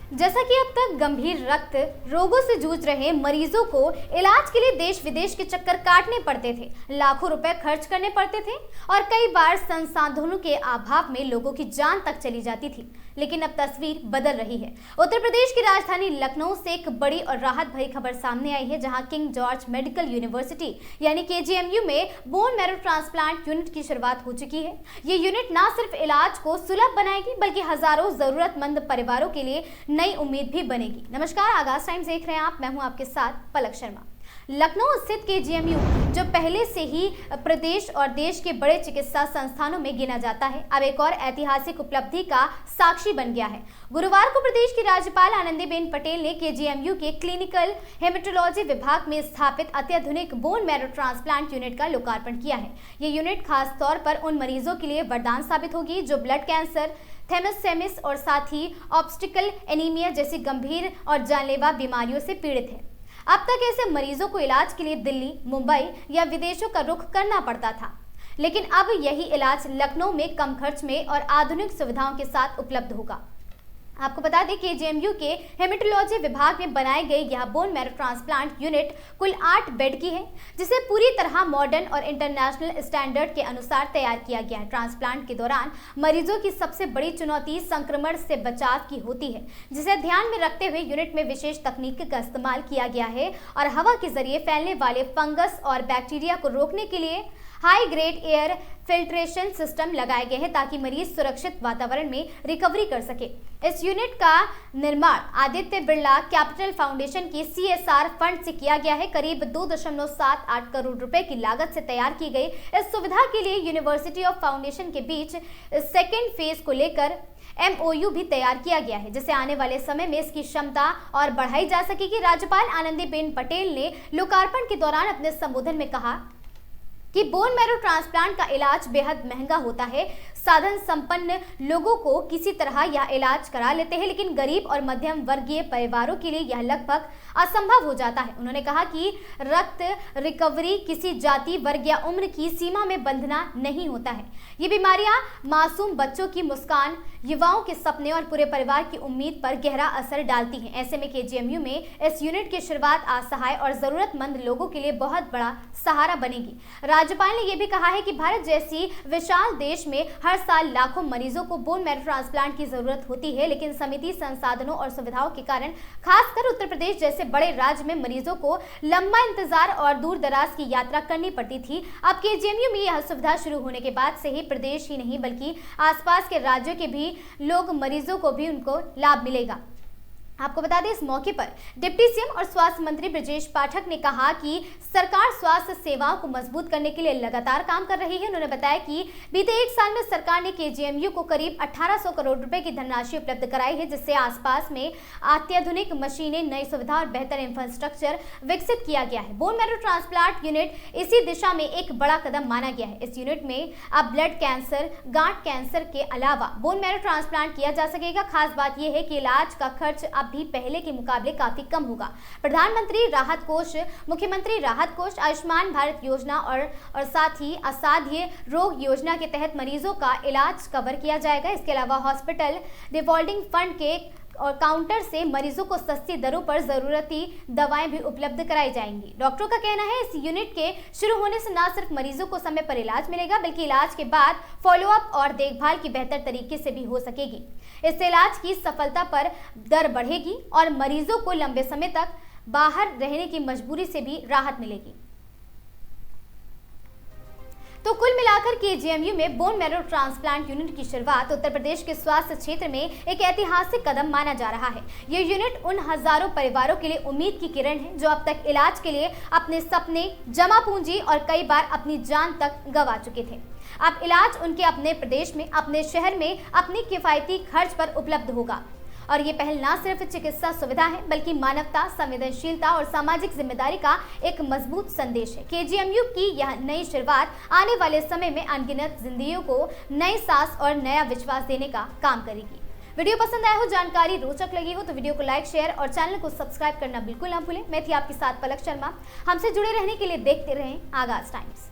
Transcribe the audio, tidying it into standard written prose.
जैसा कि अब तक गंभीर रक्त रोगों से जूझ रहे मरीजों को इलाज के लिए देश विदेश के चक्कर काटने पड़ते थे, लाखों रुपए खर्च करने पड़ते थे और कई बार संसाधनों के अभाव में लोगों की जान तक चली जाती थी। लेकिन अब तस्वीर बदल रही है। उत्तर प्रदेश की राजधानी लखनऊ से एक बड़ी और राहत भरी खबर सामने आई है, जहां किंग जॉर्ज मेडिकल यूनिवर्सिटी यानी केजीएमयू में बोन मैरो ट्रांसप्लांट यूनिट की शुरुआत हो चुकी है। ये यूनिट न सिर्फ इलाज को सुलभ बनाएगी बल्कि हजारों जरूरतमंद परिवारों के लिए नई उम्मीद भी बनेगी। नमस्कार, आगाज टाइम्स देख रहे हैं आप, मैं हूं आपके साथ पलक शर्मा। लखनऊ स्थित केजीएमयू जो पहले से ही प्रदेश और देश के बड़े चिकित्सा संस्थानों में गिना जाता है, अब एक और ऐतिहासिक उपलब्धि का साक्षी बन गया है। गुरुवार को प्रदेश की राज्यपाल आनंदीबेन पटेल ने केजीएमयू के क्लिनिकल हेमेटोलॉजी विभाग में स्थापित अत्याधुनिक बोन मैरो ट्रांसप्लांट यूनिट का लोकार्पण किया है। ये यूनिट खास तौर पर उन मरीजों के लिए वरदान साबित होगी जो ब्लड कैंसर, थैलेसेमिया और साथ ही ऑब्स्टिकल एनीमिया जैसी गंभीर और जानलेवा बीमारियों से पीड़ित है। अब तक ऐसे मरीजों को इलाज के लिए दिल्ली, मुंबई या विदेशों का रुख करना पड़ता था, लेकिन अब यही इलाज लखनऊ में कम खर्च में और आधुनिक सुविधाओं के साथ उपलब्ध होगा। आपको बता दें कि केजीएमयू के हेमेटोलॉजी विभाग में बनाई गई यह बोन मैरो ट्रांसप्लांट यूनिट कुल 8 बेड की है, जिसे पूरी तरह मॉडर्न और इंटरनेशनल स्टैंडर्ड के अनुसार तैयार किया गया है। ट्रांसप्लांट के दौरान मरीजों की सबसे बड़ी चुनौती संक्रमण से बचाव की होती है, जिसे ध्यान में रखते हुए यूनिट में विशेष तकनीक का इस्तेमाल किया गया है और हवा के जरिए फैलने वाले फंगस और बैक्टीरिया को रोकने के लिए high grade air filtration system लगाए गए हैं, ताकि मरीज सुरक्षित वातावरण में रिकवरी कर सके। इस यूनिट का निर्माण आदित्य बिरला कैपिटल फाउंडेशन की CSR फंड से किया गया है। करीब 2.78 करोड़ रुपए की लागत से तैयार की गई इस सुविधा के लिए यूनिवर्सिटी ऑफ फाउंडेशन के बीच सेकेंड फेज को लेकर MOU भी तैयार किया गया है, जिससे आने वाले समय में इसकी क्षमता और बढ़ाई जा सकेगी। राज्यपाल आनंदीबेन पटेल ने लोकार्पण के दौरान अपने संबोधन में कहा कि बोन मैरो ट्रांसप्लांट का इलाज बेहद महंगा होता है। साधन संपन्न लोगों को किसी तरह यह इलाज करा लेते हैं, लेकिन गरीब और मध्यम वर्गीय परिवारों के लिए यह लगभग असंभव हो जाता है। उन्होंने कहा कि रक्त रिकवरी किसी जाति, वर्ग या उम्र की सीमा में बंधना नहीं होता है। ये बीमारियां मासूम बच्चों की मुस्कान, युवाओं के सपने और पूरे परिवार की उम्मीद पर गहरा असर डालती हैं। ऐसे में केजीएमयू में इस यूनिट की शुरुआत असहाय और जरूरतमंद लोगों के लिए बहुत बड़ा सहारा बनेगी। राज्यपाल ने यह भी कहा है कि भारत जैसी विशाल देश में हर साल लाखों मरीजों को बोन मैरो ट्रांसप्लांट की जरूरत होती है, लेकिन सीमित संसाधनों और सुविधाओं के कारण खासकर उत्तर प्रदेश जैसे बड़े राज्य में मरीजों को लंबा इंतजार और दूर दराज की यात्रा करनी पड़ती थी। अब केजीएमयू में यह सुविधा शुरू होने के बाद से ही प्रदेश ही नहीं बल्कि आसपास के राज्यों के भी लोग, मरीजों को भी उनको लाभ मिलेगा। आपको बता दें, इस मौके पर डिप्टी सीएम और स्वास्थ्य मंत्री ब्रजेश पाठक ने कहा कि सरकार स्वास्थ्य सेवाओं को मजबूत करने के लिए लगातार काम कर रही है। उन्होंने बताया कि बीते 1 साल में सरकार ने केजीएमयू को करीब 1800 करोड़ रुपए की धनराशि उपलब्ध कराई है, जिससे आसपास में अत्याधुनिक मशीनें, नई सुविधा और बेहतर इंफ्रास्ट्रक्चर विकसित किया गया है। बोन मैरो ट्रांसप्लांट यूनिट इसी दिशा में एक बड़ा कदम माना गया है। इस यूनिट में अब ब्लड कैंसर, गांठ कैंसर के अलावा बोन मैरो ट्रांसप्लांट किया जा सकेगा। खास बात यह है कि इलाज का खर्च भी पहले के मुकाबले काफी कम होगा। प्रधानमंत्री राहत कोष, मुख्यमंत्री राहत कोष, आयुष्मान भारत योजना और साथ ही असाध्य रोग योजना के तहत मरीजों का इलाज कवर किया जाएगा। इसके अलावा हॉस्पिटल रिवॉल्विंग फंड के और काउंटर से मरीजों को सस्ती दरों पर जरूरती दवाएं भी उपलब्ध कराई जाएंगी। डॉक्टरों का कहना है, इस यूनिट के शुरू होने से न सिर्फ मरीजों को समय पर इलाज मिलेगा, बल्कि इलाज के बाद फॉलोअप और देखभाल की बेहतर तरीके से भी हो सकेगी। इससे इलाज की सफलता पर दर बढ़ेगी और मरीजों को लंबे समय तक बाहर रहने की मजबूरी से भी राहत मिलेगी। तो कुल मिलाकर केजीएमयू में बोन मैरो ट्रांसप्लांट यूनिट की शुरुआत उत्तर प्रदेश के स्वास्थ्य क्षेत्र में एक ऐतिहासिक कदम माना जा रहा है। ये यूनिट उन हजारों परिवारों के लिए उम्मीद की किरण है जो अब तक इलाज के लिए अपने सपने, जमा पूंजी और कई बार अपनी जान तक गंवा चुके थे। अब इलाज उनके अपने प्रदेश में, अपने शहर में, अपनी किफायती खर्च पर उपलब्ध होगा। और ये पहल न सिर्फ चिकित्सा सुविधा है, बल्कि मानवता, संवेदनशीलता और सामाजिक जिम्मेदारी का एक मजबूत संदेश है। केजीएमयू की यह नई शुरुआत आने वाले समय में अनगिनत जिंदगियों को नई सांस और नया विश्वास देने का काम करेगी। वीडियो पसंद आया हो, जानकारी रोचक लगी हो तो वीडियो को लाइक, शेयर और चैनल को सब्सक्राइब करना बिल्कुल ना भूलें। मैं थी आपके साथ पलक शर्मा। हमसे जुड़े रहने के लिए देखते रहें आगाज टाइम्स।